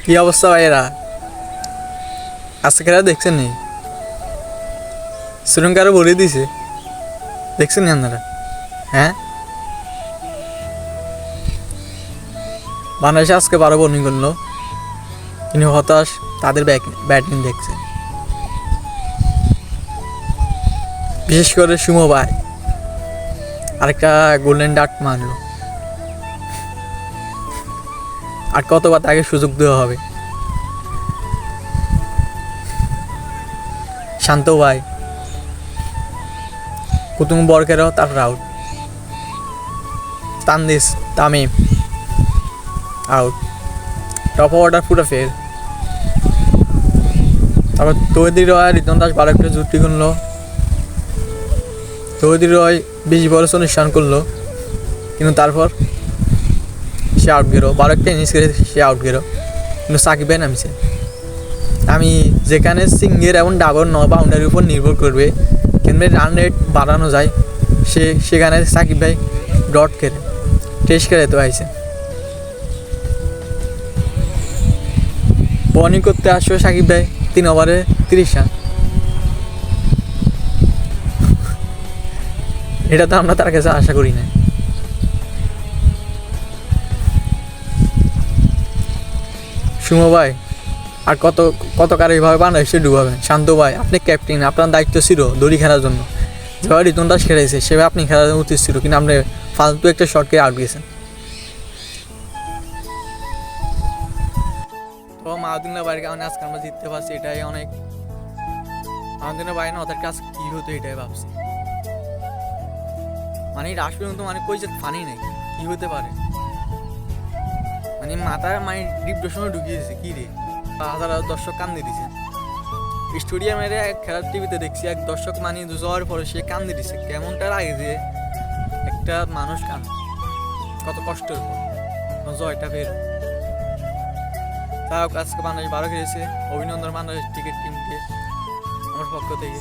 কি অবস্থা ভাইয়েরা? আজকে খেলা দেখছেন নি? শ্রীলঙ্কারও ভরে দিছে, দেখছেন নি আপনারা? হ্যাঁ, বাংলাদেশ আজকে 12 বোলিং করলো, কিন্তু হতাশ তাদের ব্যাটিং দেখছে। বিশেষ করে সুমো ভাই আরেকটা গোল্ডেন ডাট মারলো। আর কতবার তাকে সুযোগ দেওয়া হবে? শান্ত ভাই কুতুম বরকেরও তারপর out, Tanzid Tamim out, top order পুরো ফের। তারপর তৈদি রয় রিতন দাস 12 একটা জুটি করলো। তৈদি রয় 20 বলে 40 রান করলো, কিন্তু তারপর সে আউট গেল। 12 একটা ইনিংস করে সে আউট গেল, কিন্তু সাকিব ভাই নামছে। আমি যেখানে সিঙ্গের এবং ডাবল বাউন্ডারির উপর নির্ভর করবে কেমনি রান রেট বাড়ানো যায়, সেখানে সাকিব ভাই ডট খেলে টেস্ট খেলে তো আইছে। বোলিং করতে আসবে সাকিব ভাই 3 ওভারে 30 রান। এটা তো আমরা তার কাছে আশা করি না। সুমো ভাই আর কত কার এইভাবে বাংলাদেশে ডুবাবেন? শান্ত ভাই আপনি ক্যাপ্টেন, আপনার দায়িত্ব ছিল দড়ি খেলার জন্য। যেভাবে রিতন দাস খেলেছে সেভাবে আপনি খেলার উচিত ছিল, কিন্তু আপনি ফালতু একটা শটকে আউট গেছেন। তো মাহমুদুল্লাহ বাড়ির কারণে আজকে আমরা জিততে পারছি, এটাই অনেক। মাহমুদুল্লাহ বাড়ি না ওদের কাজ কী হতো এটাই ভাবছি। মানে রাশ পর্যন্ত মানে কই যে ফানি নেই, কী হতে পারে? মানে মাথায় মানে ডিপ্রেশনে ঢুকিয়েছে কী রে। হাজার হাজার দর্শক কান্দে দিছে স্টেডিয়ামের খেলার টিভিতে দেখছি। এক দর্শক মানে যাওয়ার পরে সে কান্দে দিছে, কেমনটা লাগে যে একটা মানুষ কান কত কষ্টের উপর জয়টা বের। তাও আজকে বাংলাদেশ 12 খেলেছে, অভিনন্দন বাংলাদেশ ক্রিকেট টিমকে আমার পক্ষ থেকে।